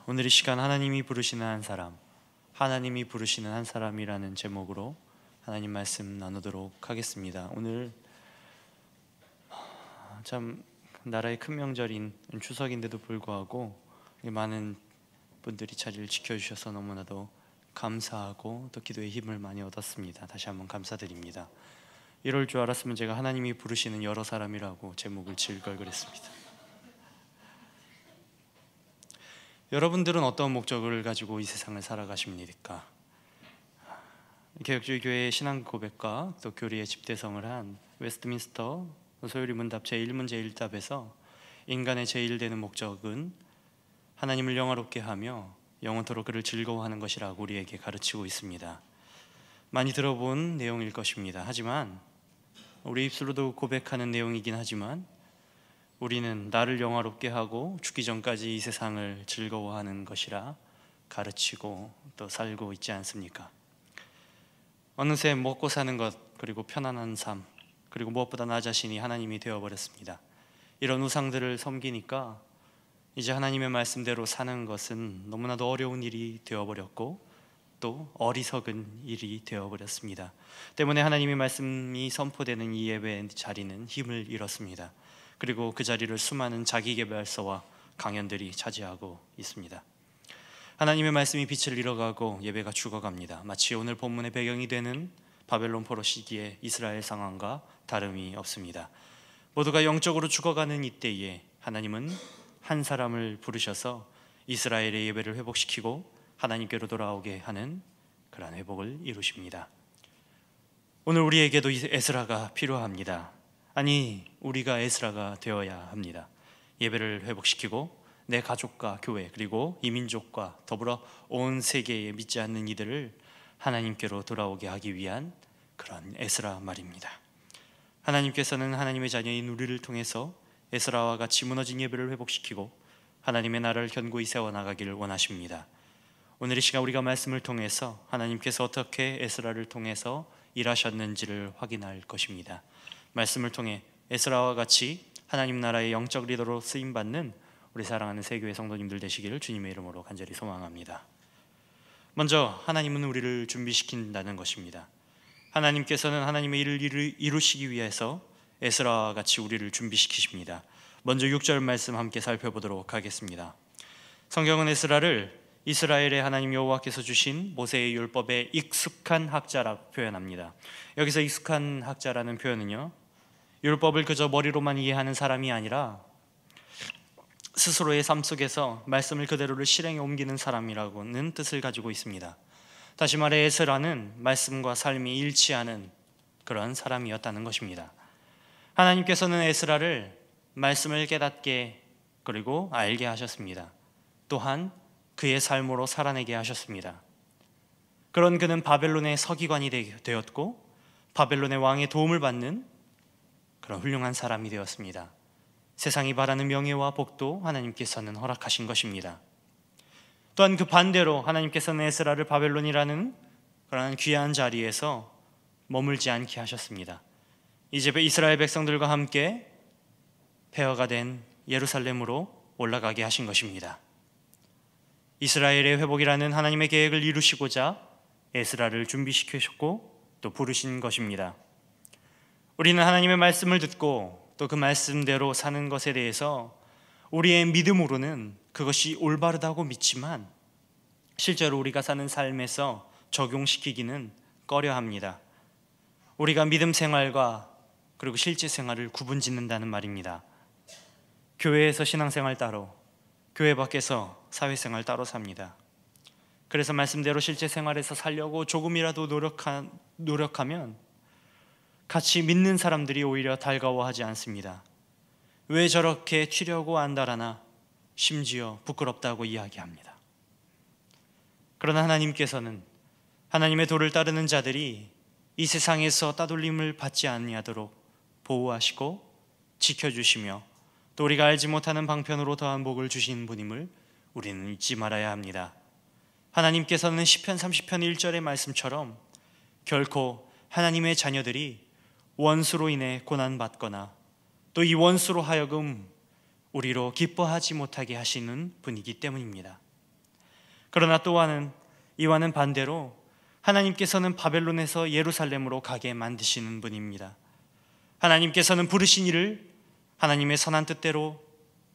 오늘 이 시간 하나님이 부르시는 한 사람, 하나님이 부르시는 한 사람이라는 제목으로 하나님 말씀 나누도록 하겠습니다. 오늘 참 나라의 큰 명절인 추석인데도 불구하고 많은 분들이 자리를 지켜주셔서 너무나도 감사하고 또 기도의 힘을 많이 얻었습니다. 다시 한번 감사드립니다. 이럴 줄 알았으면 제가 하나님이 부르시는 여러 사람이라고 제목을 지을 걸 그랬습니다. 여러분들은 어떤 목적을 가지고 이 세상을 살아가십니까? 개혁주의 교회의 신앙 고백과 또 교리의 집대성을 한 웨스트민스터 소요리 문답 제1문 제1답에서 인간의 제1되는 목적은 하나님을 영화롭게 하며 영원토록 그를 즐거워하는 것이라고 우리에게 가르치고 있습니다. 많이 들어본 내용일 것입니다. 하지만 우리 입술로도 고백하는 내용이긴 하지만 우리는 나를 영화롭게 하고 죽기 전까지 이 세상을 즐거워하는 것이라 가르치고 또 살고 있지 않습니까? 어느새 먹고 사는 것, 그리고 편안한 삶, 그리고 무엇보다 나 자신이 하나님이 되어버렸습니다. 이런 우상들을 섬기니까 이제 하나님의 말씀대로 사는 것은 너무나도 어려운 일이 되어버렸고 또 어리석은 일이 되어버렸습니다. 때문에 하나님의 말씀이 선포되는 이 예배 자리는 힘을 잃었습니다. 그리고 그 자리를 수많은 자기개발서와 강연들이 차지하고 있습니다. 하나님의 말씀이 빛을 잃어가고 예배가 죽어갑니다. 마치 오늘 본문의 배경이 되는 바벨론 포로 시기의 이스라엘 상황과 다름이 없습니다. 모두가 영적으로 죽어가는 이때에 하나님은 한 사람을 부르셔서 이스라엘의 예배를 회복시키고 하나님께로 돌아오게 하는 그러한 회복을 이루십니다. 오늘 우리에게도 에스라가 필요합니다. 아니, 우리가 에스라가 되어야 합니다. 예배를 회복시키고 내 가족과 교회 그리고 이민족과 더불어 온 세계에 믿지 않는 이들을 하나님께로 돌아오게 하기 위한 그런 에스라 말입니다. 하나님께서는 하나님의 자녀인 우리를 통해서 에스라와 같이 무너진 예배를 회복시키고 하나님의 나라를 견고히 세워나가기를 원하십니다. 오늘 이 시간 우리가 말씀을 통해서 하나님께서 어떻게 에스라를 통해서 일하셨는지를 확인할 것입니다. 말씀을 통해 에스라와 같이 하나님 나라의 영적 리더로 쓰임받는 우리 사랑하는 세교회 성도님들 되시기를 주님의 이름으로 간절히 소망합니다. 먼저 하나님은 우리를 준비시킨다는 것입니다. 하나님께서는 하나님의 일을 이루시기 위해서 에스라와 같이 우리를 준비시키십니다. 먼저 6절 말씀 함께 살펴보도록 하겠습니다. 성경은 에스라를 이스라엘의 하나님 여호와께서 주신 모세의 율법에 익숙한 학자라고 표현합니다. 여기서 익숙한 학자라는 표현은요, 율법을 그저 머리로만 이해하는 사람이 아니라 스스로의 삶 속에서 말씀을 그대로를 실행에 옮기는 사람이라고는 뜻을 가지고 있습니다. 다시 말해 에스라는 말씀과 삶이 일치하는 그런 사람이었다는 것입니다. 하나님께서는 에스라를 말씀을 깨닫게 그리고 알게 하셨습니다. 또한 그의 삶으로 살아내게 하셨습니다. 그런 그는 바벨론의 서기관이 되었고 바벨론의 왕의 도움을 받는 그런 훌륭한 사람이 되었습니다. 세상이 바라는 명예와 복도 하나님께서는 허락하신 것입니다. 또한 그 반대로 하나님께서는 에스라를 바벨론이라는 그러한 귀한 자리에서 머물지 않게 하셨습니다. 이제 이스라엘 백성들과 함께 폐허가 된 예루살렘으로 올라가게 하신 것입니다. 이스라엘의 회복이라는 하나님의 계획을 이루시고자 에스라를 준비시키셨고 또 부르신 것입니다. 우리는 하나님의 말씀을 듣고 또 그 말씀대로 사는 것에 대해서 우리의 믿음으로는 그것이 올바르다고 믿지만 실제로 우리가 사는 삶에서 적용시키기는 꺼려합니다. 우리가 믿음 생활과 그리고 실제 생활을 구분짓는다는 말입니다. 교회에서 신앙생활 따로, 교회 밖에서 사회생활 따로 삽니다. 그래서 말씀대로 실제 생활에서 살려고 조금이라도 노력하면 같이 믿는 사람들이 오히려 달가워하지 않습니다. 왜 저렇게 튀려고 안달하나, 심지어 부끄럽다고 이야기합니다. 그러나 하나님께서는 하나님의 도를 따르는 자들이 이 세상에서 따돌림을 받지 아니하도록 보호하시고 지켜주시며 또 우리가 알지 못하는 방편으로 더한 복을 주신 분임을 우리는 잊지 말아야 합니다. 하나님께서는 시편 30편 1절의 말씀처럼 결코 하나님의 자녀들이 원수로 인해 고난받거나 또 이 원수로 하여금 우리로 기뻐하지 못하게 하시는 분이기 때문입니다. 그러나 이와는 반대로 하나님께서는 바벨론에서 예루살렘으로 가게 만드시는 분입니다. 하나님께서는 부르신 이를 하나님의 선한 뜻대로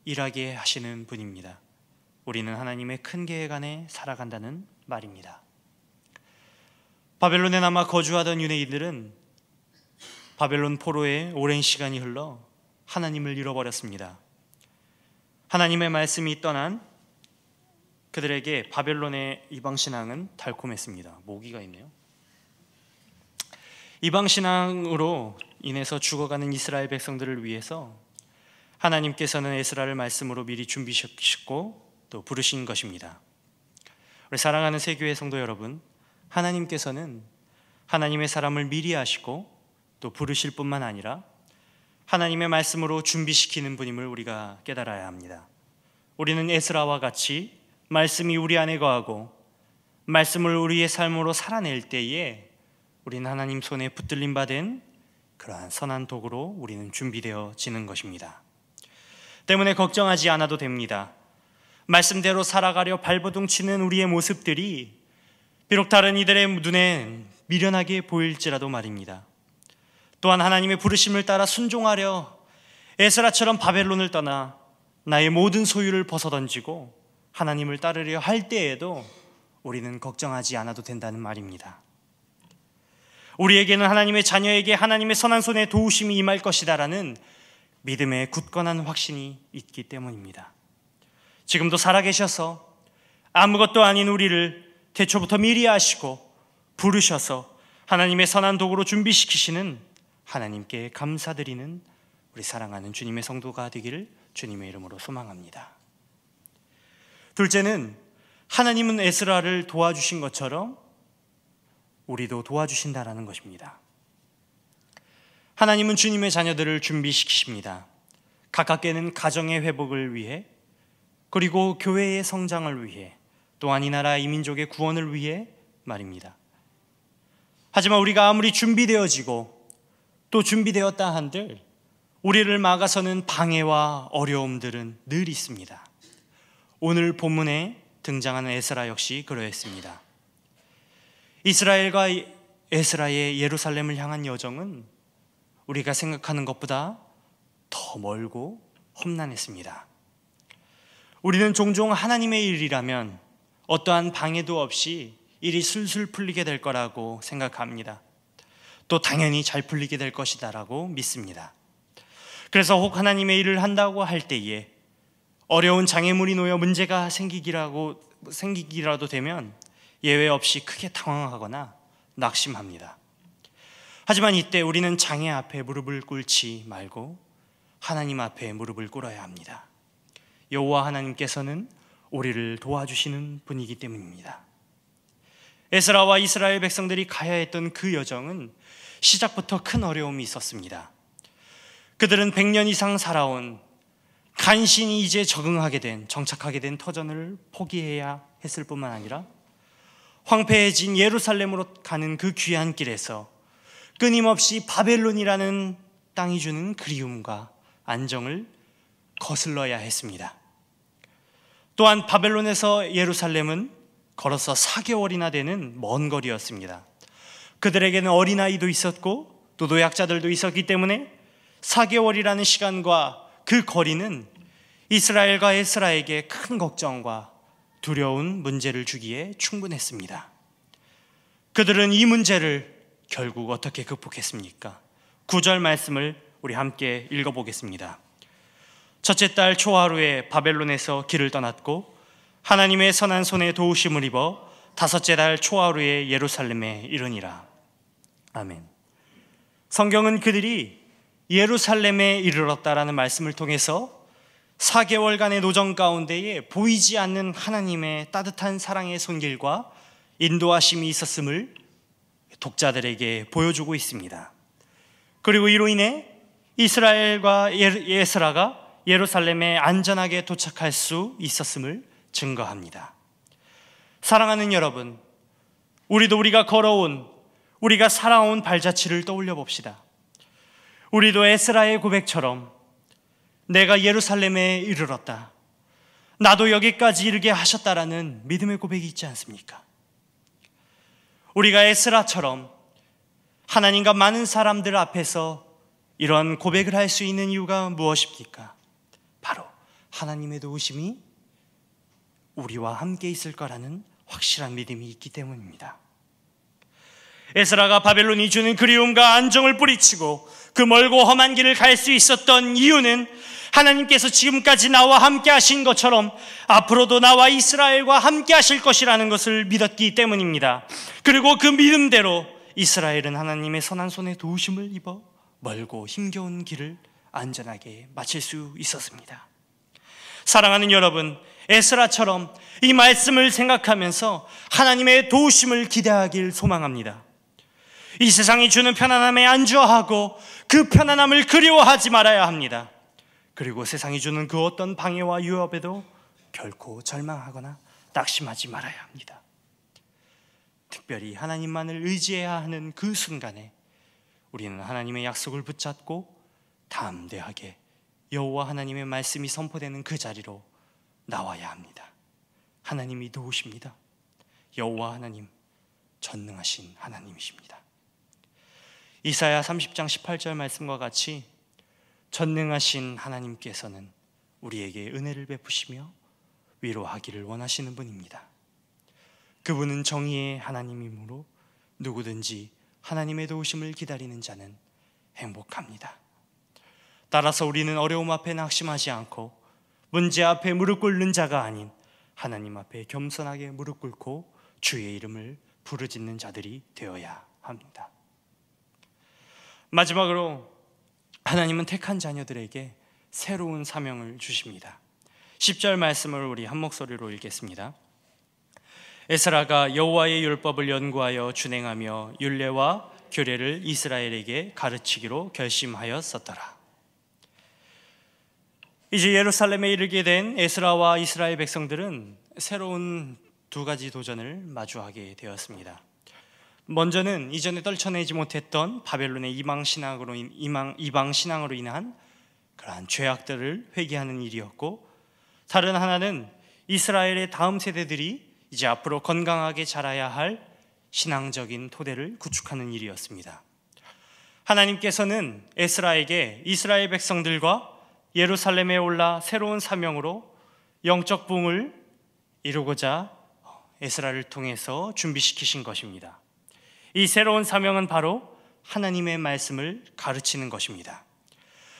일하게 하시는 분입니다. 우리는 하나님의 큰 계획 안에 살아간다는 말입니다. 바벨론에 남아 거주하던 유대인들은 바벨론 포로에 오랜 시간이 흘러 하나님을 잃어버렸습니다. 하나님의 말씀이 떠난 그들에게 바벨론의 이방신앙은 달콤했습니다. 모기가 있네요. 이방신앙으로 인해서 죽어가는 이스라엘 백성들을 위해서 하나님께서는 에스라를 말씀으로 미리 준비시키고 또 부르신 것입니다. 우리 사랑하는 새교회 성도 여러분, 하나님께서는 하나님의 사람을 미리 하시고 또 부르실 뿐만 아니라 하나님의 말씀으로 준비시키는 분임을 우리가 깨달아야 합니다. 우리는 에스라와 같이 말씀이 우리 안에 거하고 말씀을 우리의 삶으로 살아낼 때에 우리는 하나님 손에 붙들림 받은 그러한 선한 도구로 우리는 준비되어지는 것입니다. 때문에 걱정하지 않아도 됩니다. 말씀대로 살아가려 발버둥 치는 우리의 모습들이 비록 다른 이들의 눈에 미련하게 보일지라도 말입니다. 또한 하나님의 부르심을 따라 순종하려 에스라처럼 바벨론을 떠나 나의 모든 소유를 벗어던지고 하나님을 따르려 할 때에도 우리는 걱정하지 않아도 된다는 말입니다. 우리에게는 하나님의 자녀에게 하나님의 선한 손에 도우심이 임할 것이다라는 믿음의 굳건한 확신이 있기 때문입니다. 지금도 살아계셔서 아무것도 아닌 우리를 태초부터 미리 아시고 부르셔서 하나님의 선한 도구로 준비시키시는 하나님께 감사드리는 우리 사랑하는 주님의 성도가 되기를 주님의 이름으로 소망합니다. 둘째는 하나님은 에스라를 도와주신 것처럼 우리도 도와주신다라는 것입니다. 하나님은 주님의 자녀들을 준비시키십니다. 가깝게는 가정의 회복을 위해, 그리고 교회의 성장을 위해, 또한 이 나라 이 민족의 구원을 위해 말입니다. 하지만 우리가 아무리 준비되어지고 또 준비되었다 한들 우리를 막아서는 방해와 어려움들은 늘 있습니다. 오늘 본문에 등장하는 에스라 역시 그러했습니다. 이스라엘과 에스라의 예루살렘을 향한 여정은 우리가 생각하는 것보다 더 멀고 험난했습니다. 우리는 종종 하나님의 일이라면 어떠한 방해도 없이 일이 술술 풀리게 될 거라고 생각합니다. 또 당연히 잘 풀리게 될 것이다라고 믿습니다. 그래서 혹 하나님의 일을 한다고 할 때에 어려운 장애물이 놓여 문제가 생기기라도 되면 예외 없이 크게 당황하거나 낙심합니다. 하지만 이때 우리는 장애 앞에 무릎을 꿇지 말고 하나님 앞에 무릎을 꿇어야 합니다. 여호와 하나님께서는 우리를 도와주시는 분이기 때문입니다. 에스라와 이스라엘 백성들이 가야 했던 그 여정은 시작부터 큰 어려움이 있었습니다. 그들은 100년 이상 살아온, 간신히 이제 정착하게 된 터전을 포기해야 했을 뿐만 아니라 황폐해진 예루살렘으로 가는 그 귀한 길에서 끊임없이 바벨론이라는 땅이 주는 그리움과 안정을 거슬러야 했습니다. 또한 바벨론에서 예루살렘은 걸어서 4개월이나 되는 먼 거리였습니다. 그들에게는 어린아이도 있었고 또 노약자들도 있었기 때문에 4개월이라는 시간과 그 거리는 이스라엘과 에스라에게 큰 걱정과 두려운 문제를 주기에 충분했습니다. 그들은 이 문제를 결국 어떻게 극복했습니까? 9절 말씀을 우리 함께 읽어보겠습니다. 첫째 달 초하루에 바벨론에서 길을 떠났고 하나님의 선한 손에 도우심을 입어 다섯째 달 초하루에 예루살렘에 이르니라. 아멘. 성경은 그들이 예루살렘에 이르렀다라는 말씀을 통해서 4개월간의 노정 가운데에 보이지 않는 하나님의 따뜻한 사랑의 손길과 인도하심이 있었음을 독자들에게 보여주고 있습니다. 그리고 이로 인해 이스라엘과 에스라가 예루살렘에 안전하게 도착할 수 있었음을 증거합니다. 사랑하는 여러분, 우리가 걸어온, 우리가 살아온 발자취를 떠올려 봅시다. 우리도 에스라의 고백처럼 내가 예루살렘에 이르렀다, 나도 여기까지 이르게 하셨다라는 믿음의 고백이 있지 않습니까? 우리가 에스라처럼 하나님과 많은 사람들 앞에서 이런 고백을 할 수 있는 이유가 무엇입니까? 바로 하나님의 도우심이 우리와 함께 있을 거라는 확실한 믿음이 있기 때문입니다. 에스라가 바벨론이 주는 그리움과 안정을 뿌리치고 그 멀고 험한 길을 갈 수 있었던 이유는 하나님께서 지금까지 나와 함께 하신 것처럼 앞으로도 나와 이스라엘과 함께 하실 것이라는 것을 믿었기 때문입니다. 그리고 그 믿음대로 이스라엘은 하나님의 선한 손에 도우심을 입어 멀고 힘겨운 길을 안전하게 마칠 수 있었습니다. 사랑하는 여러분, 에스라처럼 이 말씀을 생각하면서 하나님의 도우심을 기대하길 소망합니다. 이 세상이 주는 편안함에 안주하고 그 편안함을 그리워하지 말아야 합니다. 그리고 세상이 주는 그 어떤 방해와 유업에도 결코 절망하거나 낙심하지 말아야 합니다. 특별히 하나님만을 의지해야 하는 그 순간에 우리는 하나님의 약속을 붙잡고 담대하게 여호와 하나님의 말씀이 선포되는 그 자리로 나와야 합니다. 하나님이 도우십니다. 여호와 하나님, 전능하신 하나님이십니다. 이사야 30장 18절 말씀과 같이 전능하신 하나님께서는 우리에게 은혜를 베푸시며 위로하기를 원하시는 분입니다. 그분은 정의의 하나님이므로 누구든지 하나님의 도우심을 기다리는 자는 행복합니다. 따라서 우리는 어려움 앞에 낙심하지 않고 문제 앞에 무릎 꿇는 자가 아닌 하나님 앞에 겸손하게 무릎 꿇고 주의 이름을 부르짖는 자들이 되어야 합니다. 마지막으로 하나님은 택한 자녀들에게 새로운 사명을 주십니다. 10절 말씀을 우리 한 목소리로 읽겠습니다. 에스라가 여호와의 율법을 연구하여 준행하며 율례와 규례를 이스라엘에게 가르치기로 결심하였었더라. 이제 예루살렘에 이르게 된 에스라와 이스라엘 백성들은 새로운 두 가지 도전을 마주하게 되었습니다. 먼저는 이전에 떨쳐내지 못했던 바벨론의 이방 신앙으로 인한 그러한 죄악들을 회개하는 일이었고, 다른 하나는 이스라엘의 다음 세대들이 이제 앞으로 건강하게 자라야 할 신앙적인 토대를 구축하는 일이었습니다. 하나님께서는 에스라에게 이스라엘 백성들과 예루살렘에 올라 새로운 사명으로 영적 부흥을 이루고자 에스라를 통해서 준비시키신 것입니다. 이 새로운 사명은 바로 하나님의 말씀을 가르치는 것입니다.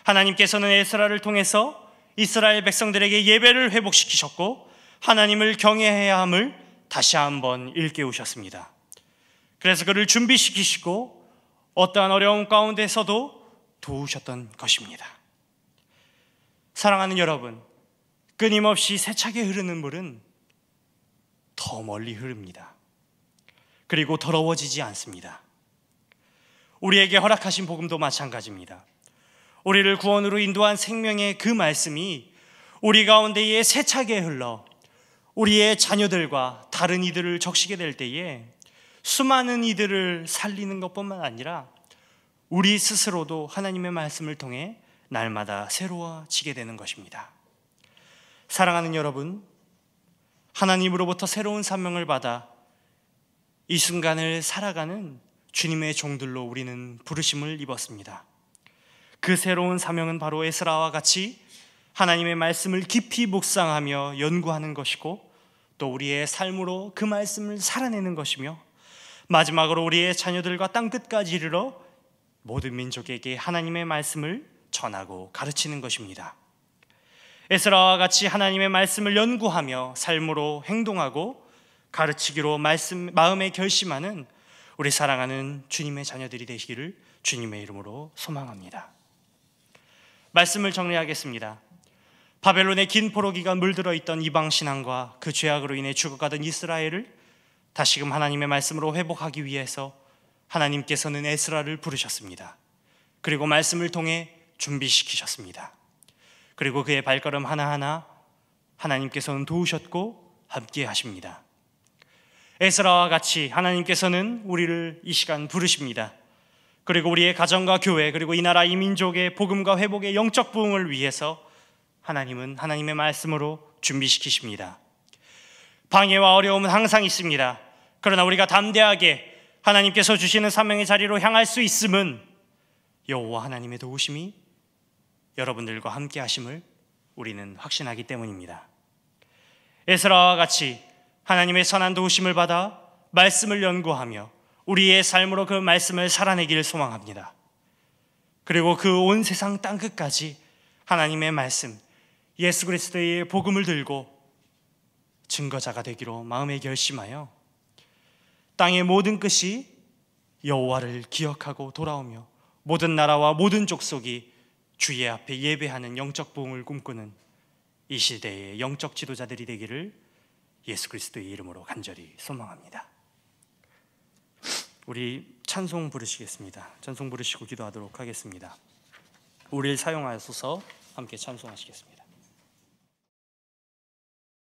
하나님께서는 에스라를 통해서 이스라엘 백성들에게 예배를 회복시키셨고 하나님을 경외해야 함을 다시 한번 일깨우셨습니다. 그래서 그를 준비시키시고 어떠한 어려움 가운데서도 도우셨던 것입니다. 사랑하는 여러분, 끊임없이 세차게 흐르는 물은 더 멀리 흐릅니다. 그리고 더러워지지 않습니다. 우리에게 허락하신 복음도 마찬가지입니다. 우리를 구원으로 인도한 생명의 그 말씀이 우리 가운데에 세차게 흘러 우리의 자녀들과 다른 이들을 적시게 될 때에 수많은 이들을 살리는 것뿐만 아니라 우리 스스로도 하나님의 말씀을 통해 날마다 새로워지게 되는 것입니다. 사랑하는 여러분, 하나님으로부터 새로운 사명을 받아 이 순간을 살아가는 주님의 종들로 우리는 부르심을 입었습니다. 그 새로운 사명은 바로 에스라와 같이 하나님의 말씀을 깊이 묵상하며 연구하는 것이고, 또 우리의 삶으로 그 말씀을 살아내는 것이며, 마지막으로 우리의 자녀들과 땅끝까지 이르러 모든 민족에게 하나님의 말씀을 전하고 가르치는 것입니다. 에스라와 같이 하나님의 말씀을 연구하며 삶으로 행동하고 가르치기로 마음에 결심하는 우리 사랑하는 주님의 자녀들이 되시기를 주님의 이름으로 소망합니다. 말씀을 정리하겠습니다. 바벨론의 긴 포로기가 물들어 있던 이방 신앙과 그 죄악으로 인해 죽어가던 이스라엘을 다시금 하나님의 말씀으로 회복하기 위해서 하나님께서는 에스라를 부르셨습니다. 그리고 말씀을 통해 준비시키셨습니다. 그리고 그의 발걸음 하나하나 하나님께서는 도우셨고 함께 하십니다. 에스라와 같이 하나님께서는 우리를 이 시간 부르십니다. 그리고 우리의 가정과 교회, 그리고 이 나라 이 민족의 복음과 회복의 영적 부흥을 위해서 하나님은 하나님의 말씀으로 준비시키십니다. 방해와 어려움은 항상 있습니다. 그러나 우리가 담대하게 하나님께서 주시는 사명의 자리로 향할 수 있음은 여호와 하나님의 도우심이 여러분들과 함께 하심을 우리는 확신하기 때문입니다. 에스라와 같이 하나님의 선한 도우심을 받아 말씀을 연구하며 우리의 삶으로 그 말씀을 살아내기를 소망합니다. 그리고 그 온 세상 땅끝까지 하나님의 말씀, 예수 그리스도의 복음을 들고 증거자가 되기로 마음에 결심하여 땅의 모든 끝이 여호와를 기억하고 돌아오며 모든 나라와 모든 족속이 주의 앞에 예배하는 영적 부흥을 꿈꾸는 이 시대의 영적 지도자들이 되기를 예수 그리스도의 이름으로 간절히 소망합니다. 우리 찬송 부르시겠습니다. 찬송 부르시고 기도하도록 하겠습니다. 우리를 사용하소서. 함께 찬송하시겠습니다.